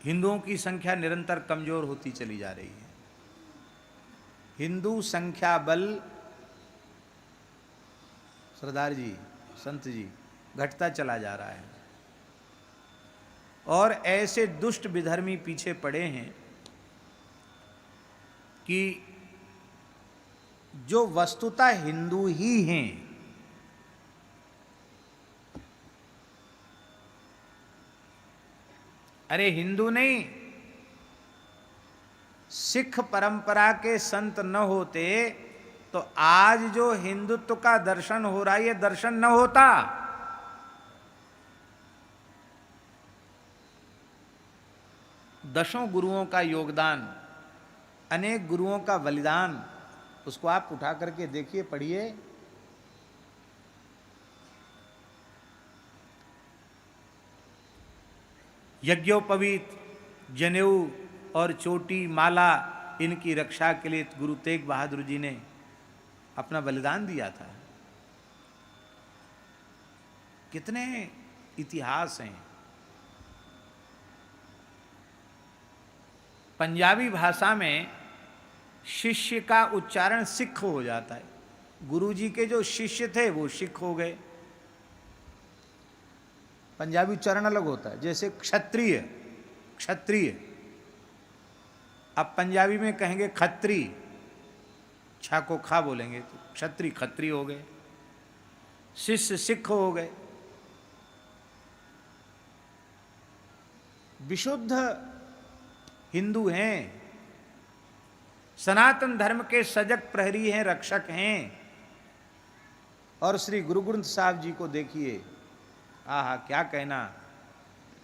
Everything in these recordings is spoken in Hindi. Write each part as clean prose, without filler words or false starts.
हिंदुओं की संख्या निरंतर कमजोर होती चली जा रही है। हिंदू संख्या बल, सरदार जी, संत जी, घटता चला जा रहा है। और ऐसे दुष्ट विधर्मी पीछे पड़े हैं कि जो वस्तुतः हिंदू ही हैं, अरे हिंदू नहीं, सिख परंपरा के संत न होते तो आज जो हिंदुत्व का दर्शन हो रहा है, ये दर्शन न होता। दशों गुरुओं का योगदान, अनेक गुरुओं का बलिदान, उसको आप उठा करके देखिए, पढ़िए। यज्ञोपवीत, जनेऊ और चोटी, माला, इनकी रक्षा के लिए गुरु तेग बहादुर जी ने अपना बलिदान दिया था। कितने इतिहास हैं। पंजाबी भाषा में शिष्य का उच्चारण सिख हो जाता है। गुरु जी के जो शिष्य थे वो सिख हो गए। पंजाबी उच्चारण अलग होता है। जैसे क्षत्रिय, क्षत्रिय, अब पंजाबी में कहेंगे खत्री, छा को खा बोलेंगे तो क्षत्रिय खत्री हो गए, शिष्य सिख हो गए। विशुद्ध हिंदू हैं, सनातन धर्म के सजग प्रहरी हैं, रक्षक हैं। और श्री गुरु ग्रंथ साहब जी को देखिए, आहा क्या कहना,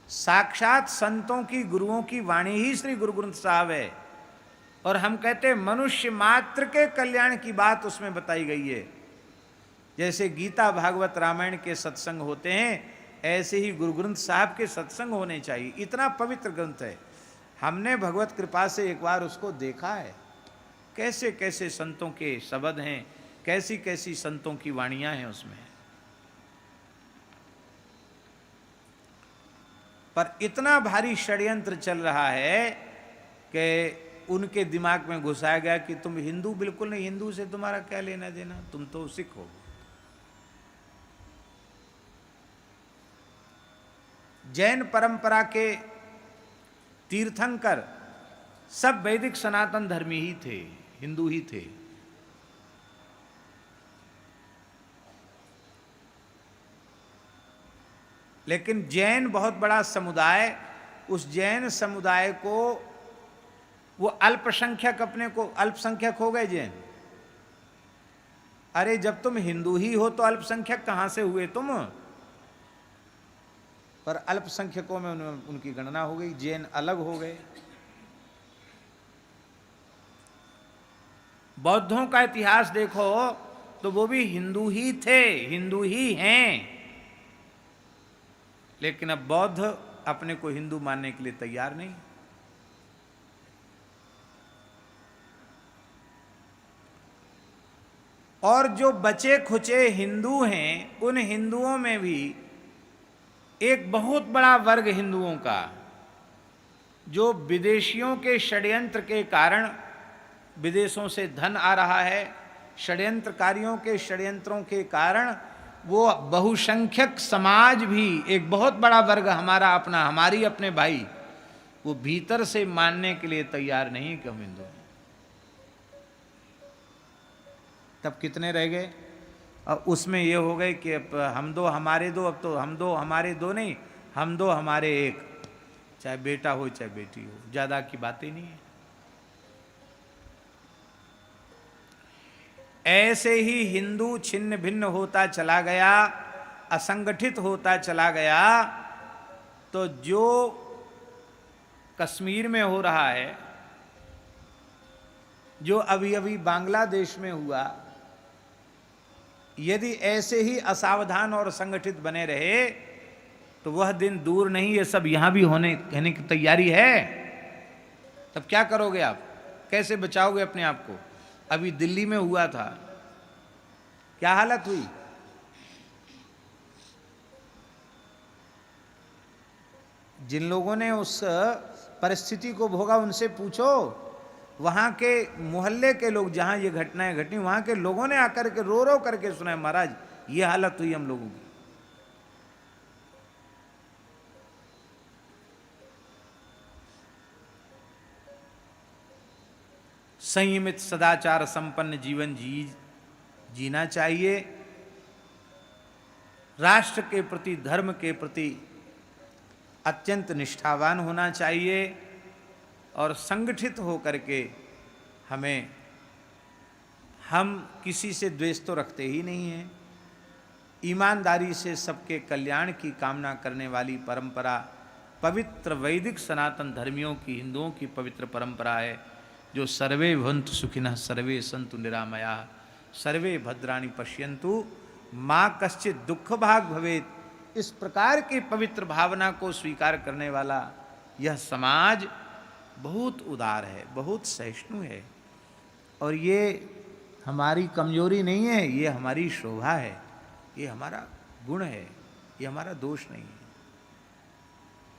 साक्षात संतों की, गुरुओं की वाणी ही श्री गुरु ग्रंथ साहब है। और हम कहते हैं मनुष्य मात्र के कल्याण की बात उसमें बताई गई है। जैसे गीता, भागवत, रामायण के सत्संग होते हैं, ऐसे ही गुरु ग्रंथ साहब के सत्संग होने चाहिए। इतना पवित्र ग्रंथ है। हमने भगवत कृपा से एक बार उसको देखा है, कैसे कैसे संतों के शब्द हैं, कैसी कैसी संतों की वाणियां हैं उसमें। पर इतना भारी षड्यंत्र चल रहा है कि उनके दिमाग में घुसाया गया कि तुम हिंदू बिल्कुल नहीं, हिंदू से तुम्हारा क्या लेना देना, तुम तो सिख हो। जैन परंपरा के तीर्थंकर सब वैदिक सनातन धर्मी ही थे, हिंदू ही थे। लेकिन जैन बहुत बड़ा समुदाय, उस जैन समुदाय को वो अल्पसंख्यक, अपने को अल्पसंख्यक हो गए जैन। अरे जब तुम हिंदू ही हो तो अल्पसंख्यक कहां से हुए तुम? पर अल्पसंख्यकों में उनकी गणना हो गई, जैन अलग हो गए। बौद्धों का इतिहास देखो तो वो भी हिंदू ही थे, हिंदू ही हैं। लेकिन अब बौद्ध अपने को हिंदू मानने के लिए तैयार नहीं। और जो बचे खुचे हिंदू हैं, उन हिंदुओं में भी एक बहुत बड़ा वर्ग हिंदुओं का, जो विदेशियों के षड्यंत्र के कारण, विदेशों से धन आ रहा है, षड्यंत्रकारियों के षड्यंत्रों के कारण वो बहुसंख्यक समाज भी, एक बहुत बड़ा वर्ग हमारा अपना, हमारी अपने भाई, वो भीतर से मानने के लिए तैयार नहीं कि हम हिंदू हैं। तब कितने रह गए? अब उसमें ये हो गए कि हम दो हमारे दो, अब तो हम दो हमारे दो नहीं, हम दो हमारे एक, चाहे बेटा हो चाहे बेटी हो, ज्यादा की बात ही नहीं है। ऐसे ही हिंदू छिन्न भिन्न होता चला गया, असंगठित होता चला गया। तो जो कश्मीर में हो रहा है, जो अभी अभी बांग्लादेश में हुआ, यदि ऐसे ही असावधान और संगठित बने रहे तो वह दिन दूर नहीं, ये सब यहां भी होने की तैयारी है। तब क्या करोगे आप? कैसे बचाओगे अपने आप को? अभी दिल्ली में हुआ था, क्या हालत हुई? जिन लोगों ने उस परिस्थिति को भोगा, उनसे पूछो। वहाँ के मोहल्ले के लोग, जहाँ ये घटनाएं घटी, वहाँ के लोगों ने आकर के रो रो करके सुना, महाराज ये हालत हुई हम लोगों की। संयमित सदाचार संपन्न जीवन जीना चाहिए। राष्ट्र के प्रति, धर्म के प्रति अत्यंत निष्ठावान होना चाहिए और संगठित होकर के हम किसी से द्वेष तो रखते ही नहीं हैं। ईमानदारी से सबके कल्याण की कामना करने वाली परंपरा पवित्र वैदिक सनातन धर्मियों की, हिंदुओं की पवित्र परंपरा है, जो सर्वे भवन्तु सुखिनः सर्वे सन्तु निरामयाः सर्वे भद्राणि पश्यन्तु माँ कश्चित् दुख भाग भवेत्। इस प्रकार की पवित्र भावना को स्वीकार करने वाला यह समाज बहुत उदार है, बहुत सहिष्णु है। और ये हमारी कमजोरी नहीं है, ये हमारी शोभा है, ये हमारा गुण है, ये हमारा दोष नहीं है।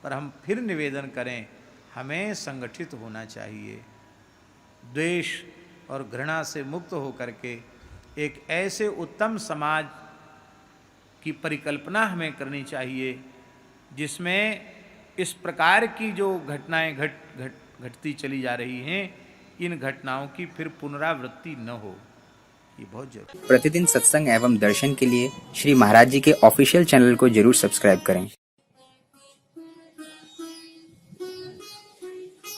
पर हम फिर निवेदन करें, हमें संगठित होना चाहिए, द्वेष और घृणा से मुक्त होकर के एक ऐसे उत्तम समाज की परिकल्पना हमें करनी चाहिए जिसमें इस प्रकार की जो घटनाएं घटती चली जा रही हैं, इन घटनाओं की फिर पुनरावृत्ति न हो। ये बहुत जरूरी। प्रतिदिन सत्संग एवं दर्शन के लिए श्री महाराज जी के ऑफिशियल चैनल को जरूर सब्सक्राइब करें।